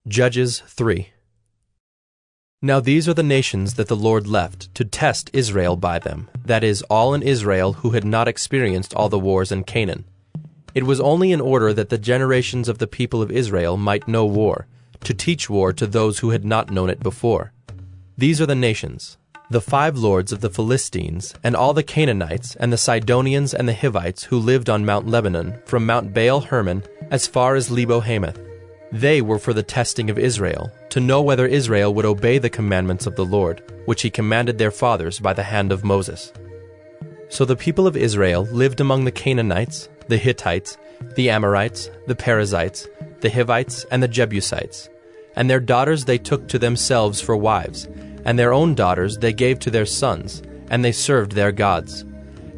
Judges 3. Now these are the nations that the Lord left to test Israel by them, that is, all in Israel who had not experienced all the wars in Canaan. It was only in order that the generations of the people of Israel might know war, to teach war to those who had not known it before. These are the nations: the 5 lords of the Philistines, and all the Canaanites, and the Sidonians and the Hivites who lived on Mount Lebanon, from Mount Baal Hermon as far as Lebo Hamath. They were for the testing of Israel, to know whether Israel would obey the commandments of the Lord, which he commanded their fathers by the hand of Moses. So the people of Israel lived among the Canaanites, the Hittites, the Amorites, the Perizzites, the Hivites, and the Jebusites. And their daughters they took to themselves for wives, and their own daughters they gave to their sons, and they served their gods.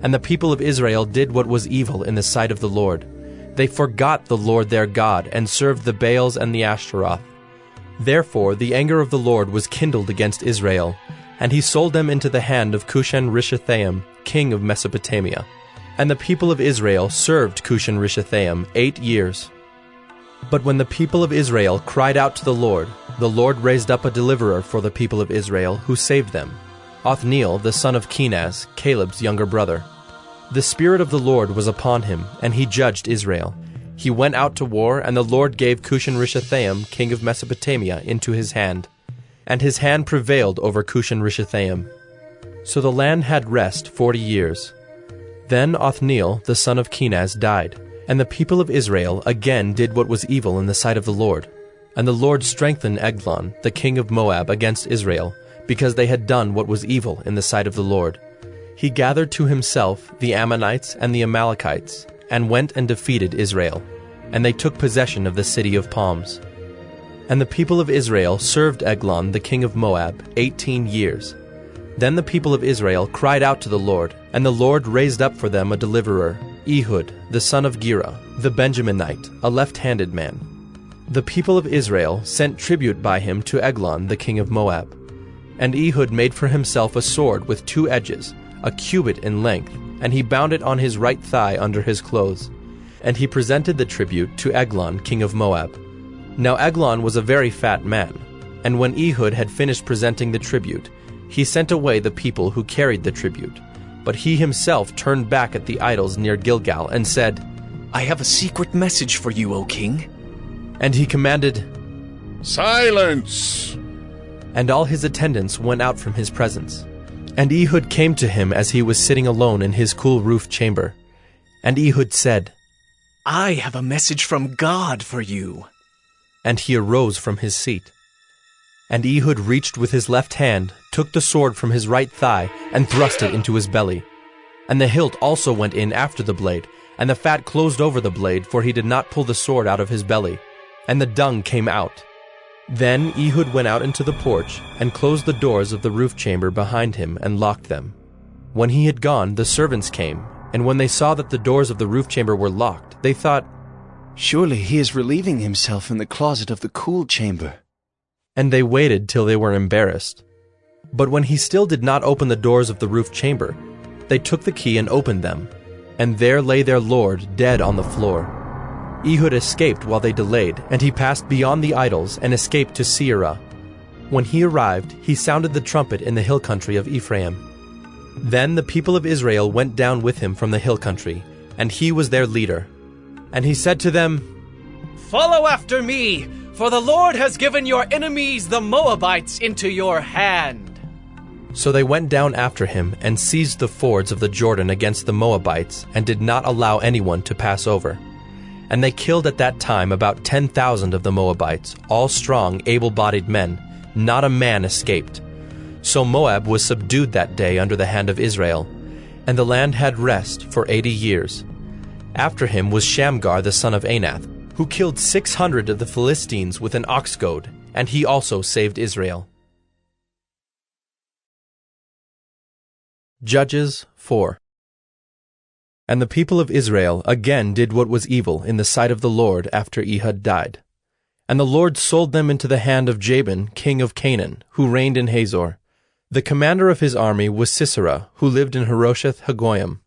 And the people of Israel did what was evil in the sight of the Lord. They forgot the Lord their God, and served the Baals and the Ashtaroth. Therefore the anger of the Lord was kindled against Israel, and he sold them into the hand of Cushan-Rishathaim, king of Mesopotamia. And the people of Israel served Cushan-Rishathaim 8 years. But when the people of Israel cried out to the Lord raised up a deliverer for the people of Israel, who saved them, Othniel the son of Kenaz, Caleb's younger brother. The Spirit of the Lord was upon him, and he judged Israel. He went out to war, and the Lord gave Cushan-Rishathaim, king of Mesopotamia, into his hand. And his hand prevailed over Cushan-Rishathaim. So the land had rest 40 years. Then Othniel the son of Kenaz died, and the people of Israel again did what was evil in the sight of the Lord. And the Lord strengthened Eglon, the king of Moab, against Israel, because they had done what was evil in the sight of the Lord. He gathered to himself the Ammonites and the Amalekites, and went and defeated Israel, and they took possession of the city of palms. And the people of Israel served Eglon the king of Moab 18 years. Then the people of Israel cried out to the Lord, and the Lord raised up for them a deliverer, Ehud the son of Gera, the Benjaminite, a left-handed man. The people of Israel sent tribute by him to Eglon the king of Moab. And Ehud made for himself a sword with 2 edges, a cubit in length, and he bound it on his right thigh under his clothes. And he presented the tribute to Eglon king of Moab. Now Eglon was a very fat man, and when Ehud had finished presenting the tribute, he sent away the people who carried the tribute. But he himself turned back at the idols near Gilgal and said, "I have a secret message for you, O king." And he commanded, "Silence!" And all his attendants went out from his presence. And Ehud came to him as he was sitting alone in his cool roof chamber. And Ehud said, "I have a message from God for you." And he arose from his seat. And Ehud reached with his left hand, took the sword from his right thigh, and thrust it into his belly. And the hilt also went in after the blade, and the fat closed over the blade, for he did not pull the sword out of his belly. And the dung came out. Then Ehud went out into the porch, and closed the doors of the roof chamber behind him, and locked them. When he had gone, the servants came, and when they saw that the doors of the roof chamber were locked, they thought, "Surely he is relieving himself in the closet of the cool chamber." And they waited till they were embarrassed. But when he still did not open the doors of the roof chamber, they took the key and opened them, and there lay their lord dead on the floor. Ehud escaped while they delayed, and he passed beyond the idols and escaped to Seirah. When he arrived, he sounded the trumpet in the hill country of Ephraim. Then the people of Israel went down with him from the hill country, and he was their leader. And he said to them, "Follow after me, for the Lord has given your enemies the Moabites into your hand." So they went down after him and seized the fords of the Jordan against the Moabites, and did not allow anyone to pass over. And they killed at that time about 10,000 of the Moabites, all strong, able-bodied men. Not a man escaped. So Moab was subdued that day under the hand of Israel, and the land had rest for 80 years. After him was Shamgar the son of Anath, who killed 600 of the Philistines with an ox goad, and he also saved Israel. Judges 4. And the people of Israel again did what was evil in the sight of the Lord after Ehud died. And the Lord sold them into the hand of Jabin, king of Canaan, who reigned in Hazor. The commander of his army was Sisera, who lived in Harosheth Hagoyim.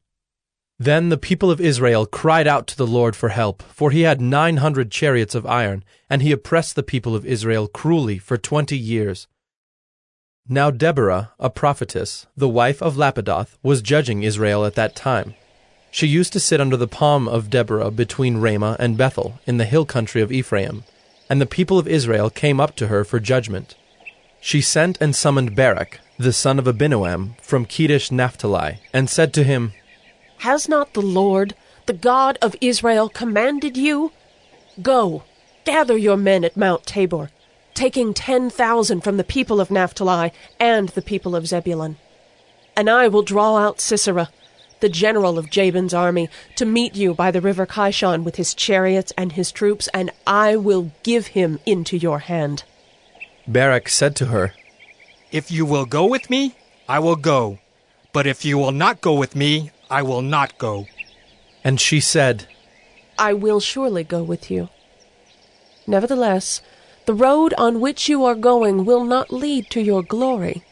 Then the people of Israel cried out to the Lord for help, for he had 900 chariots of iron, and he oppressed the people of Israel cruelly for 20 years. Now Deborah, a prophetess, the wife of Lapidoth, was judging Israel at that time. She used to sit under the palm of Deborah between Ramah and Bethel, in the hill country of Ephraim, and the people of Israel came up to her for judgment. She sent and summoned Barak, the son of Abinoam, from Kedesh Naphtali, and said to him, Has not the Lord, the God of Israel, commanded you? Go, gather your men at Mount Tabor, taking 10,000 from the people of Naphtali and the people of Zebulun. And I will draw out Sisera, the general of Jabin's army, to meet you by the river Kishon with his chariots and his troops, and I will give him into your hand. Barak said to her, If you will go with me, I will go. But if you will not go with me, I will not go. And she said, I will surely go with you. Nevertheless, the road on which you are going will not lead to your glory,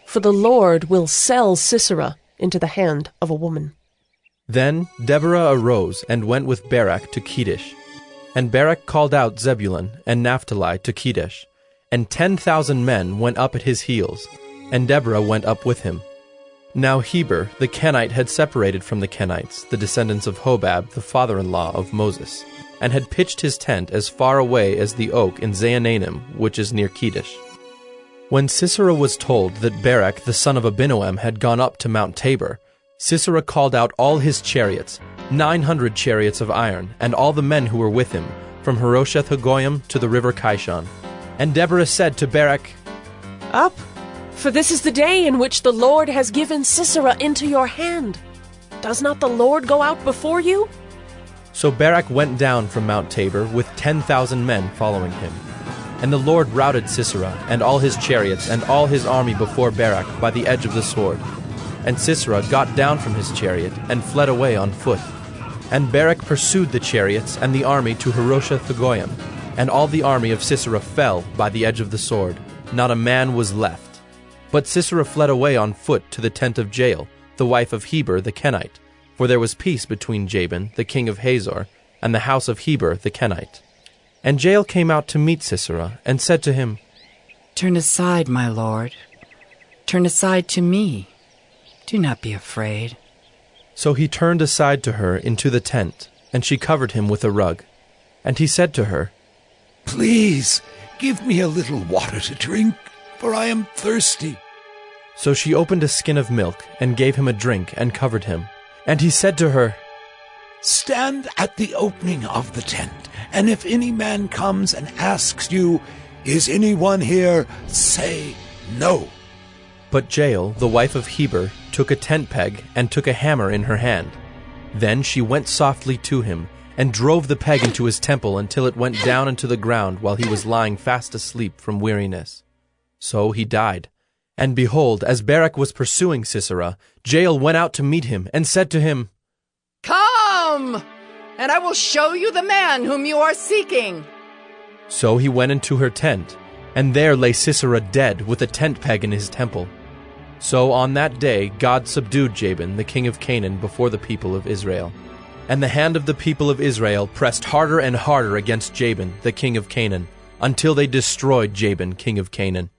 for the Lord will sell Sisera into the hand of a woman. Then Deborah arose and went with Barak to Kedesh. And Barak called out Zebulun and Naphtali to Kedesh, and 10,000 men went up at his heels, and Deborah went up with him. Now Heber the Kenite had separated from the Kenites, the descendants of Hobab, the father-in-law of Moses, and had pitched his tent as far away as the oak in Zaanannim, which is near Kedesh. When Sisera was told that Barak the son of Abinoam had gone up to Mount Tabor, Sisera called out all his chariots, 900 chariots of iron, and all the men who were with him, from Harosheth Hagoyim to the river Kishon. And Deborah said to Barak, Up, for this is the day in which the Lord has given Sisera into your hand. Does not the Lord go out before you? So Barak went down from Mount Tabor with 10,000 men following him. And the Lord routed Sisera and all his chariots and all his army before Barak by the edge of the sword. And Sisera got down from his chariot and fled away on foot. And Barak pursued the chariots and the army to Harosheth Hagoyim, and all the army of Sisera fell by the edge of the sword. Not a man was left. But Sisera fled away on foot to the tent of Jael, the wife of Heber the Kenite, for there was peace between Jabin, the king of Hazor, and the house of Heber the Kenite. And Jael came out to meet Sisera, and said to him, Turn aside, my lord. Turn aside to me. Do not be afraid. So he turned aside to her into the tent, and she covered him with a rug. And he said to her, Please, give me a little water to drink, for I am thirsty. So she opened a skin of milk, and gave him a drink, and covered him. And he said to her, Stand at the opening of the tent, and if any man comes and asks you, Is anyone here? Say no. But Jael, the wife of Heber, took a tent peg and took a hammer in her hand. Then she went softly to him, and drove the peg into his temple until it went down into the ground while he was lying fast asleep from weariness. So he died. And behold, as Barak was pursuing Sisera, Jael went out to meet him, and said to him, Come, and I will show you the man whom you are seeking. So he went into her tent, and there lay Sisera dead with a tent peg in his temple. So on that day God subdued Jabin, the king of Canaan, before the people of Israel. And the hand of the people of Israel pressed harder and harder against Jabin, the king of Canaan, until they destroyed Jabin, king of Canaan.